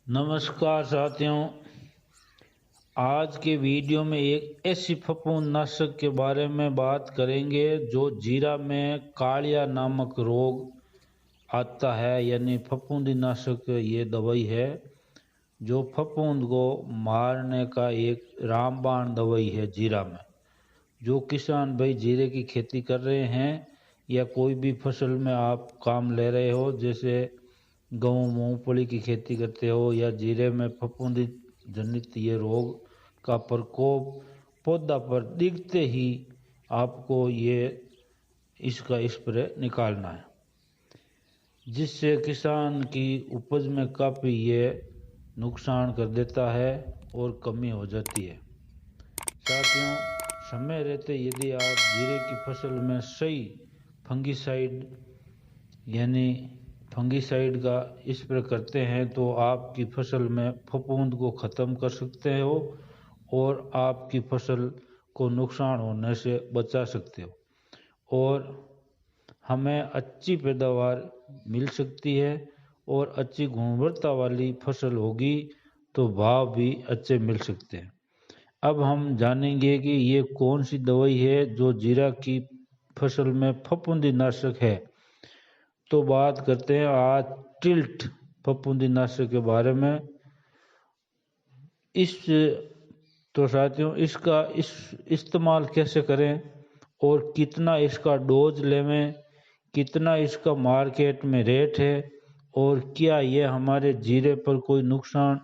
नमस्कार साथियों। आज के वीडियो में एक ऐसी फफूंदनाशक के बारे में बात करेंगे जो जीरा में कालिया नामक रोग आता है। यानी फफूंदनाशक ये दवाई है जो फफूंद को मारने का एक रामबाण दवाई है जीरा में। जो किसान भाई जीरे की खेती कर रहे हैं या कोई भी फसल में आप काम ले रहे हो, जैसे गेहूँ मूंगफली की खेती करते हो या जीरे में फफूंदी जनित ये रोग का प्रकोप पौधा पर दिखते ही आपको ये इसका स्प्रे निकालना है, जिससे किसान की उपज में काफ़ी ये नुकसान कर देता है और कमी हो जाती है। साथियों, समय रहते यदि आप जीरे की फसल में सही फंगिसाइड यानी फंगिसाइड का स्प्रे करते हैं तो आपकी फसल में फफूंद को ख़त्म कर सकते हो और आपकी फसल को नुकसान होने से बचा सकते हो और हमें अच्छी पैदावार मिल सकती है। और अच्छी गुणवत्ता वाली फसल होगी तो भाव भी अच्छे मिल सकते हैं। अब हम जानेंगे कि ये कौन सी दवाई है जो जीरा की फसल में फफूंदीनाशक है। तो बात करते हैं आज टिल्ट फफूंदीनाशक के बारे में। इस तो साथियों, इसका इस्तेमाल कैसे करें और कितना इसका डोज लेवें, कितना इसका मार्केट में रेट है और क्या ये हमारे जीरे पर कोई नुकसान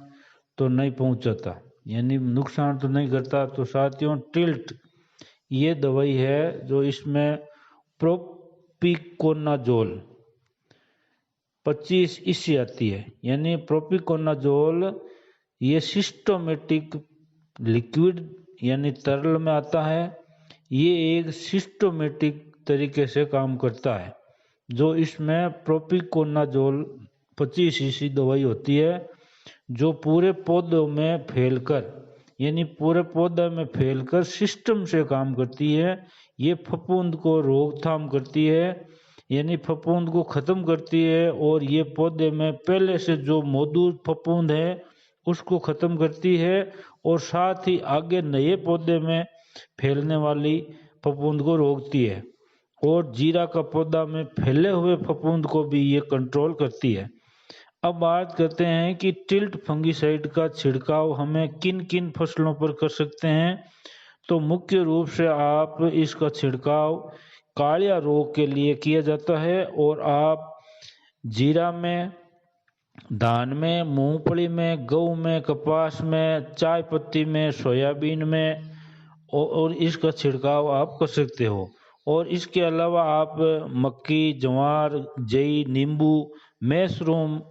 तो नहीं पहुंचाता, यानी नुकसान तो नहीं करता। तो साथियों, टिल्ट ये दवाई है जो इसमें प्रोपिकोनाजोल 25 इसी आती है। यानी प्रोपिकोनाजोल ये सिस्टोमेटिक लिक्विड यानी तरल में आता है। ये एक सिस्टोमेटिक तरीके से काम करता है। जो इसमें प्रोपिकोनाजोल 25 ईसी दवाई होती है जो पूरे पौधों में फैलकर यानी पूरे पौधे में फैलकर सिस्टम से काम करती है। ये फफूंद को रोकथाम करती है यानी फफूंद को ख़त्म करती है और ये पौधे में पहले से जो मौजूद फफूंद है उसको ख़त्म करती है और साथ ही आगे नए पौधे में फैलने वाली फफूंद को रोकती है और जीरा का पौधा में फैले हुए फफूंद को भी ये कंट्रोल करती है। अब बात करते हैं कि टिल्ट फंगिसाइड का छिड़काव हमें किन किन फसलों पर कर सकते हैं। तो मुख्य रूप से आप इसका छिड़काव कालिया रोग के लिए किया जाता है और आप जीरा में, धान में, मूंगफली में, गेहूं में, कपास में, चाय पत्ती में, सोयाबीन में और इसका छिड़काव आप कर सकते हो। और इसके अलावा आप मक्की, ज्वार, जई, नींबू, मशरूम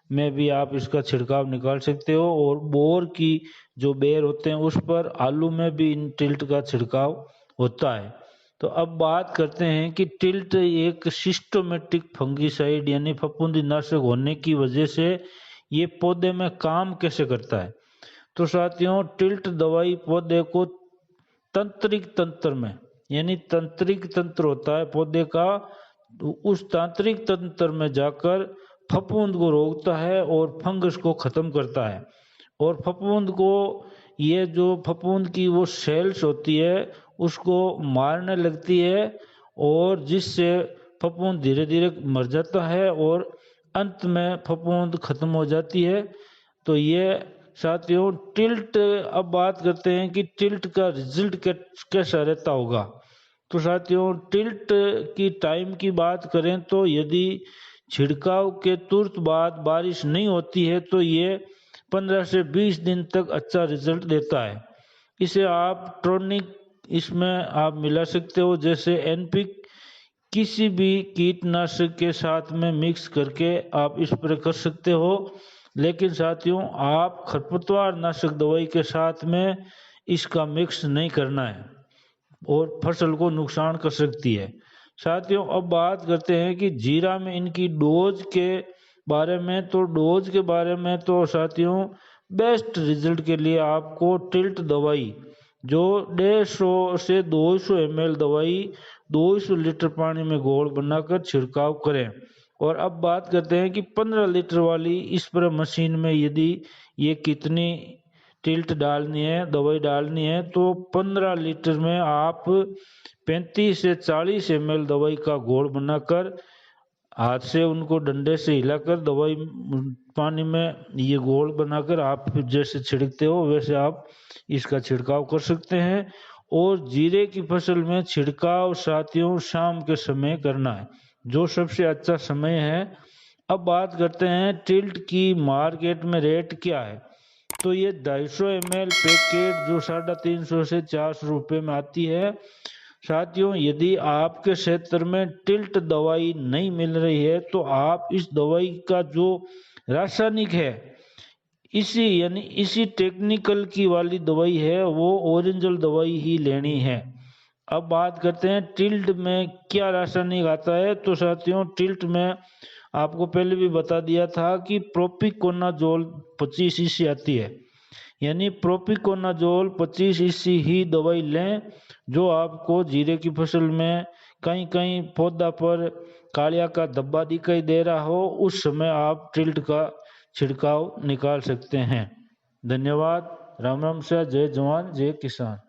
में भी आप इसका छिड़काव निकाल सकते हो और बोर की जो बेर होते हैं उस पर, आलू में भी इन टिल्ट का छिड़काव होता है। तो अब बात करते हैं कि टिल्ट एक सिस्टोमेटिक फंगिसाइड यानी फफूंदीनाशक होने की वजह से ये पौधे में काम कैसे करता है। तो साथियों, टिल्ट दवाई पौधे को तंत्रिक तंत्र में यानी तंत्रिक तंत्र होता है पौधे का, तो उस तांत्रिक तंत्र में जाकर फफूंद को रोकता है और फंगस को खत्म करता है। और फफूंद को, ये जो फफूंद की वो सेल्स होती है उसको मारने लगती है और जिससे फफूंद धीरे धीरे मर जाता है और अंत में फफूंद खत्म हो जाती है। तो ये साथियों टिल्ट। अब बात करते हैं कि टिल्ट का रिजल्ट कैसा रहता होगा। तो साथियों, टिल्ट की टाइम की बात करें तो यदि छिड़काव के तुरंत बाद बारिश नहीं होती है तो ये 15 से 20 दिन तक अच्छा रिजल्ट देता है। इसे आप ट्रोनिक इसमें आप मिला सकते हो, जैसे एनपिक किसी भी कीटनाशक के साथ में मिक्स करके आप स्प्रे कर सकते हो। लेकिन साथियों, आप खरपतवार नाशक दवाई के साथ में इसका मिक्स नहीं करना है और फसल को नुकसान कर सकती है। साथियों, अब बात करते हैं कि जीरा में इनकी डोज के बारे में। तो डोज के बारे में तो साथियों, बेस्ट रिजल्ट के लिए आपको टिल्ट दवाई जो 150 से 200 ml दवाई 200 लीटर पानी में घोल बनाकर छिड़काव करें। और अब बात करते हैं कि 15 लीटर वाली स्प्रे मशीन में यदि ये कितनी टिल्ट डालनी है, दवाई डालनी है, तो 15 लीटर में आप 35 से 40 ml दवाई का घोल बनाकर हाथ से उनको डंडे से हिलाकर दवाई पानी में ये घोल बनाकर आप जैसे छिड़कते हो वैसे आप इसका छिड़काव कर सकते हैं। और जीरे की फसल में छिड़काव साथियों शाम के समय करना है, जो सबसे अच्छा समय है। अब बात करते हैं टिल्ट की मार्केट में रेट क्या है। तो ये 250 ml पैकेट जो 350 से 400 रुपये में आती है। साथियों, यदि आपके क्षेत्र में टिल्ट दवाई नहीं मिल रही है तो आप इस दवाई का जो रासायनिक है इसी टेक्निकल की वाली दवाई है वो ओरिजिनल दवाई ही लेनी है। अब बात करते हैं टिल्ट में क्या रासायनिक आता है। तो साथियों, टिल्ट में आपको पहले भी बता दिया था कि प्रोपिकोनाजोल 25 ईसी आती है, यानी प्रोपिकोनाजोल 25 ईसी ही दवाई लें। जो आपको जीरे की फसल में कहीं कहीं पौधा पर कालिया का धब्बा दिखाई दे रहा हो, उस समय आप टिल्ट का छिड़काव निकाल सकते हैं। धन्यवाद। राम राम से, जय जवान जय किसान।